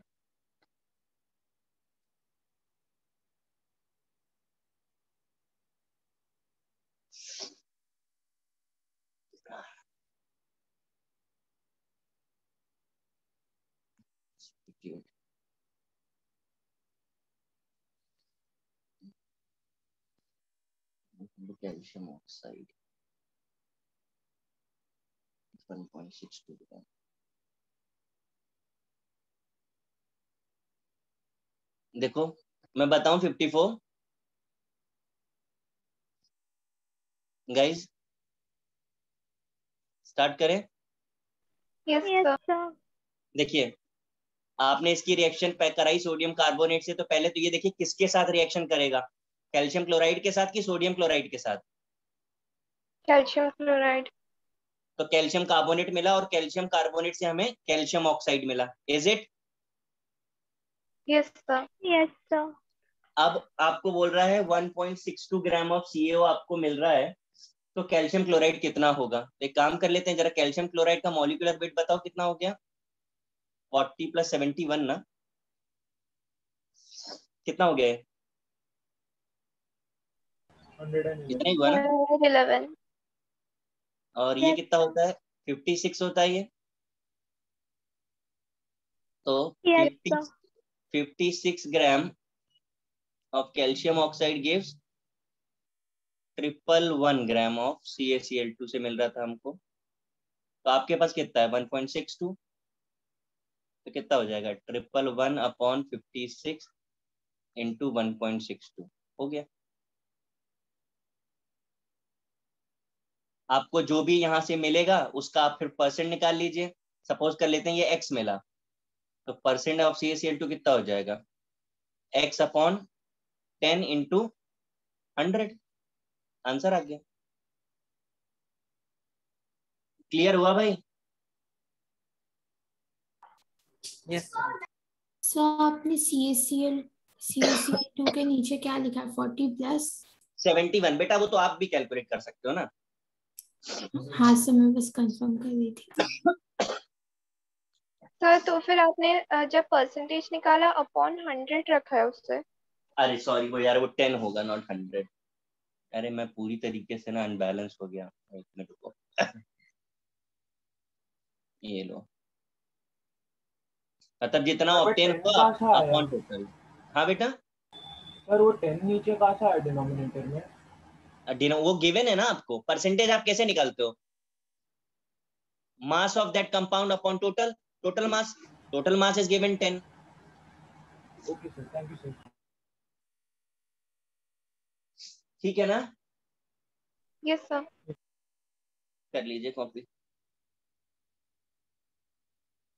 Calcium oxide 1.62 ग्राम। देखो मैं बताऊं 54 गाइस, स्टार्ट करें? Yes yes sir. सर। देखिए आपने इसकी रिएक्शन पैक कराई सोडियम कार्बोनेट से, तो पहले तो ये देखिए किसके साथ रिएक्शन करेगा, कैल्शियम क्लोराइड के साथ कि सोडियम क्लोराइड के साथ? Calcium chloride. तो कैल्शियम कार्बोनेट मिला और कैल्शियम कार्बोनेट से हमें कैल्शियम ऑक्साइड मिला। Is it? Yes sir. Yes sir. अब आपको बोल रहा है 1.62 ग्राम ऑफ CaO आपको मिल रहा है, तो कैल्शियम क्लोराइड कितना होगा? एक काम कर लेते हैं जरा, कैल्शियम क्लोराइड का मॉलिक्यूलर वेट बताओ कितना हो गया? 40 + 71 ना, कितना हो गया? 111। इतना ही हुआ ना? 111। और ये कितना होता है? 56 होता है ये। तो yes sir. 56 gram of calcium oxide gives 111 gram of CaCl2 से मिल रहा था हमको। तो आपके पास कितना है? 1.62। तो कितना हो जाएगा? 111 अपॉन 56 इंटू 1.62 हो गया। आपको जो भी यहाँ से मिलेगा उसका आप फिर परसेंट निकाल लीजिए। सपोज कर लेते हैं ये x मिला, तो परसेंट ऑफ CaCl2 कितना हो जाएगा? x upon 10 into 100। आंसर आ गया। क्लियर हुआ भाई? यस सर आपने CaCl2 के नीचे क्या लिखा है? 40 प्लस 71। बेटा वो तो आप भी कैलकुलेट कर सकते हो ना। हाँ सर, मैं बस कंफर्म कर रही थी। सर तो फिर आपने जब परसेंटेज निकाला अपॉन 100 रखा है उससे? अरे सॉरी वो यार, वो 10 होगा नॉट 100। अरे मैं पूरी तरीके से ना अनबैलेंस हो गया। एक मिनट रुको। ये लो, मतलब जितना पर ऑब्टेन 10 हुआ कहाँ से आया? Upon total. हाँ बेटा, सर वो 10 नीचे कहाँ से आया डिनोमिनेटर में? वो गिवन है ना आपको। परसेंटेज आप कैसे निकालते हो? Mass of that compound upon total, total mass is given 10। Okay sir, thank you sir. ठीक है ना? Yes sir. कर लीजिए copy.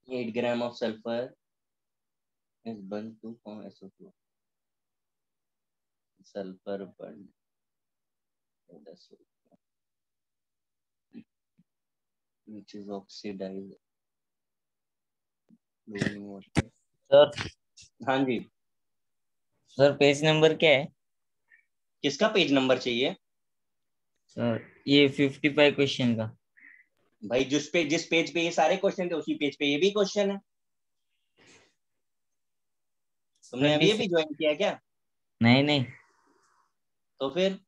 8 gram of sulphur is burned to form SO2. Sulfur burned which is oxidized chlorine water. Sir हाँ जी, सर पेज नंबर क्या है? किसका पेज नंबर चाहिए? सर ये 55 क्वेश्चन का। भाई जिस पेज पे ये सारे क्वेश्चन थे उसी पेज पे ये भी क्वेश्चन है। तुमने अभी अभी ज्वाइन किया क्या? नहीं नहीं। तो फिर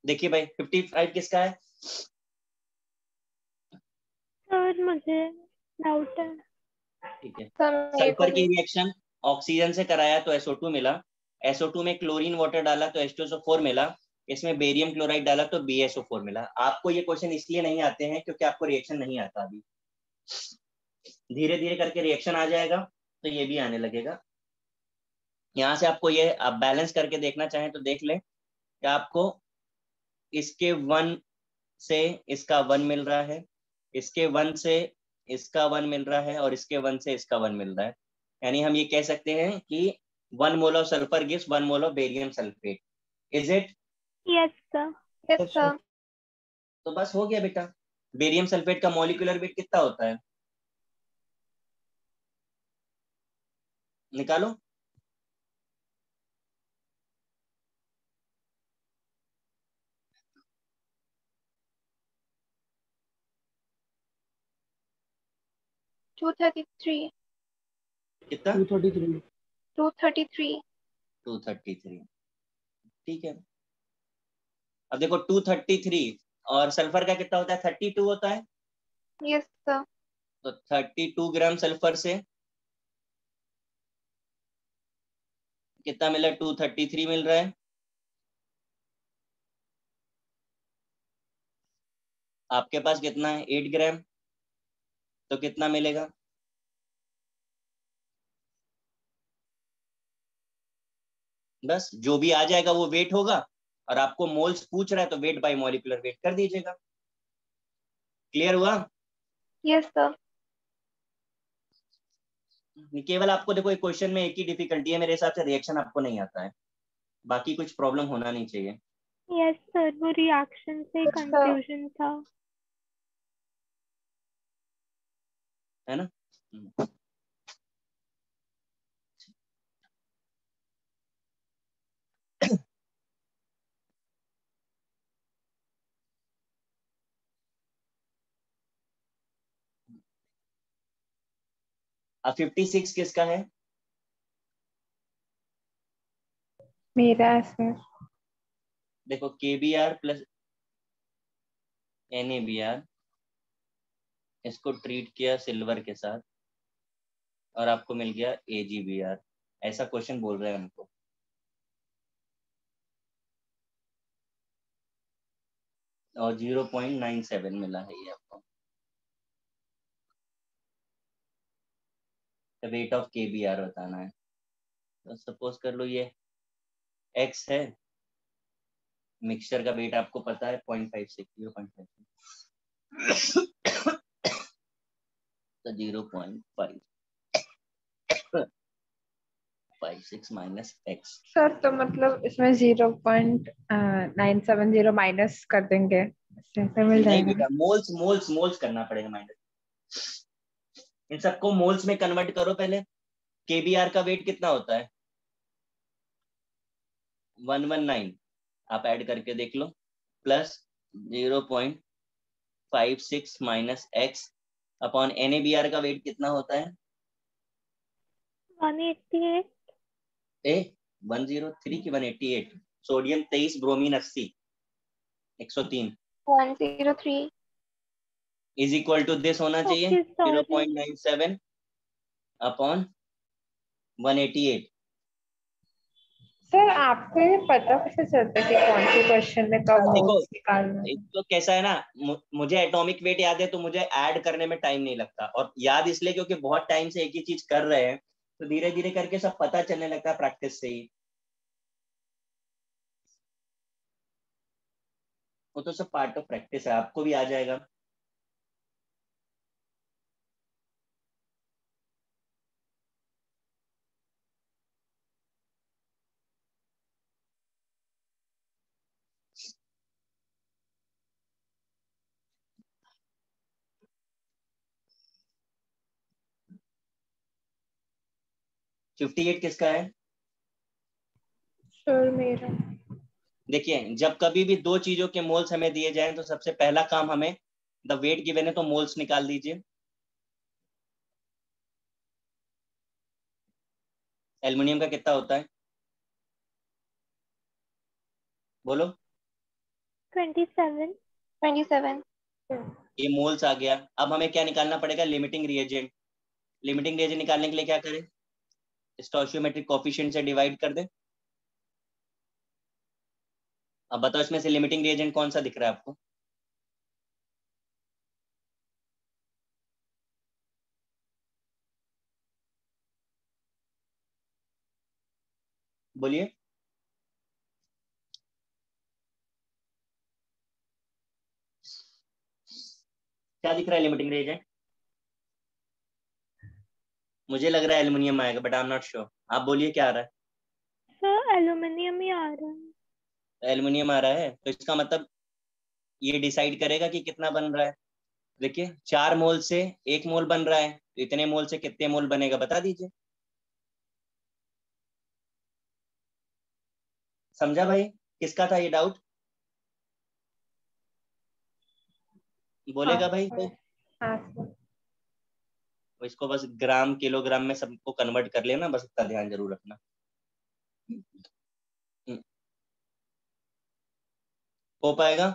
देखिए भाई 55 किसका है? सर मुझे डाउट है। ठीक है। सर मेरे को सल्फर की भी। रिएक्शन ऑक्सीजन से कराया तो SO2 मिला, SO2 में क्लोरीन वाटर डाला तो H2SO4 मिला, इसमें बेरियम क्लोराइड डाला तो BSO4 मिला। आपको ये क्वेश्चन इसलिए नहीं आते हैं क्योंकि आपको रिएक्शन नहीं आता अभी। धीरे धीरे करके रिएक्शन आ जाएगा तो ये भी आने लगेगा। यहाँ से आपको ये आप बैलेंस करके देखना चाहें तो देख लें कि आपको इसके 1 से इसका 1 मिल रहा है, इसके 1 से इसका 1 मिल रहा है और इसके 1 से इसका 1 मिल रहा है। यानी हम ये कह सकते हैं कि 1 mole of sulphur gives 1 mole of barium sulphate. Is it? Yes sir. Yes sir. तो बस हो गया बेटा। बेरियम सल्फेट का मॉलिक्यूलर वेट कितना होता है? निकालो। टू 33। कितना? 233। 233। 233। ठीक है। अब देखो 233 और सल्फर का कितना होता है? 32 होता है। Yes sir. तो 32 ग्राम सल्फर से कितना मिला? 233 मिल रहा है। आपके पास कितना है? 8 ग्राम। तो कितना मिलेगा? बस जो भी आ जाएगा वो वेट होगा, और आपको मोल्स पूछ रहा है तो वेट बाय मॉलिक्यूलर वेट कर दीजिएगा। क्लियर हुआ? Yes sir. केवल आपको देखो एक क्वेश्चन में एक ही डिफिकल्टी है मेरे हिसाब से, रिएक्शन आपको नहीं आता है, बाकी कुछ प्रॉब्लम होना नहीं चाहिए। यस सर, वो रिएक्शन से अच्छा। कंफ्यूजन था। है ना? 56 किसका है? मेरा है सर। देखो KBr प्लस NaBr, इसको ट्रीट किया सिल्वर के साथ और आपको मिल गया AgBr। ऐसा क्वेश्चन बोल रहे हैं हमको। और 0.97 मिला है ये आपको। वेट ऑफ KBr बताना है। तो सपोज कर लो ये X है, मिक्सचर का वेट आपको पता है 0.56, 0.56 तो 0.56 माइनस X। सर तो मतलब इसमें 0.970 माइनस कर देंगे, इससे फिर मिल नहीं जाएगा ना? बेटा, मोल्स मोल्स मोल्स करना पड़ेगा माइनस। इन सबको मोल्स में कन्वर्ट करो पहले। KBr का वेट कितना होता है? 119। आप ऐड करके देख लो, plus 0.56 minus X upon NaBr का वेट कितना होता है? 188। 103 की 188। Sodium 23, bromine 80, 103 103। Is equal to this होना चाहिए, ओके सॉरी। 0.97 अपॉन 188। सर आपको ये पता कैसे चलता है कि कौन से क्वेश्चन में कब देखो मोल्स निकालना है? एक तो कैसा है ना, मुझे एटॉमिक वेट याद है तो मुझे ऐड करने में टाइम नहीं लगता, और याद इसलिए क्योंकि बहुत टाइम से एक ही चीज कर रहे हैं, तो धीरे धीरे करके सब पता चलने लगता है प्रैक्टिस से ही। वो तो सब पार्ट ऑफ प्रैक्टिस है, आपको भी आ जाएगा। 58 किसका है? सर मेरा। देखिए जब कभी भी दो चीजों के मोल्स हमें दिए जाएं तो सबसे पहला काम हमें द वेट गिवन है तो मोल्स निकाल दीजिए। एल्युमिनियम का कितना होता है बोलो? 27। 27। ये मोल्स आ गया। अब हमें क्या निकालना पड़ेगा? Limiting reagent. लिमिटिंग रिएजेंट निकालने के लिए क्या करें? स्टोइचियोमेट्रिक कोफिशिएंट से डिवाइड कर दें। अब बताओ इसमें से लिमिटिंग रिएजेंट कौन सा दिख रहा है आपको? बोलिए। क्या दिख रहा है लिमिटिंग रिएजेंट? मुझे लग रहा है एल्युमिनियम आएगा but I am not sure. आप बोलिए क्या आ रहा है? सर एल्यूमिनियम ही आ रहा है। एल्युमिनियम आ रहा है तो इसका मतलब ये डिसाइड करेगा कि कितना बन रहा है। देखिए 4 मोल से 1 मोल बन रहा है तो इतने मोल से कितने मोल बनेगा बता दीजिए। समझा भाई? किसका था ये डाउट? बोलेगा भाई तो हाँ सर। इसको बस ग्राम किलोग्राम में सबको कन्वर्ट कर लेना, बस इतना ध्यान जरूर रखना। हो पाएगा?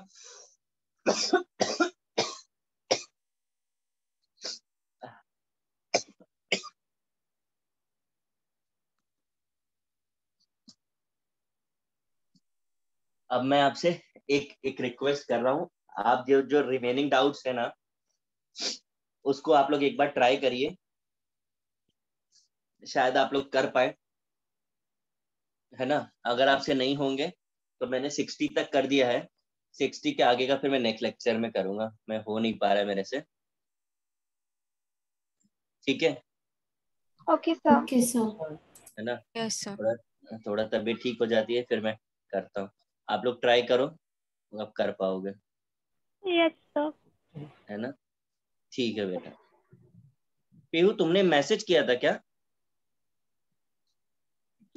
अब मैं आपसे एक रिक्वेस्ट कर रहा हूँ, आप जो जो रिमेनिंग डाउट्स है ना उसको आप लोग एक बार ट्राई करिए, शायद आप लोग कर पाए, है ना। अगर आपसे नहीं होंगे तो मैंने 60 तक कर दिया है, 60 के आगे का फिर मैं नेक्स्ट लेक्चर में करूंगा, मैं हो नहीं पा रहा है मेरे से। ठीक है? Okay sir. Okay sir. है ना। Yes sir. थोड़ा तबीयत ठीक हो जाती है फिर मैं करता हूँ। आप लोग ट्राई करो, अब कर पाओगे। Yes sir. है ना। ठीक है बेटा। पीहू तुमने मैसेज किया था क्या?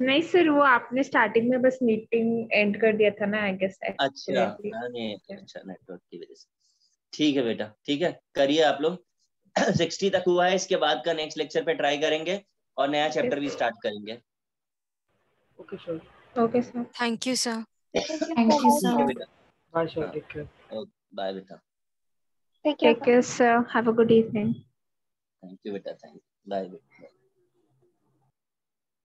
नहीं सर, वो आपने स्टार्टिंग में बस मीटिंग एंड कर दिया था ना, आई गेस। अच्छा अच्छा, नेटवर्क की वजह से। ठीक है बेटा, ठीक है, करिए आप लोग। 60 तक हुआ है, इसके बाद का नेक्स्ट लेक्चर पे ट्राई करेंगे और नया चैप्टर भी स्टार्ट करेंगे। Okay sir. Okay sir. Thank you sir. Thank you ठीक है सर। बेटा। Bye sir, take care. Bye बेटा। Take care, sir. Have a good evening. Thank you बेटा, थैंक यू, बाय बेटा।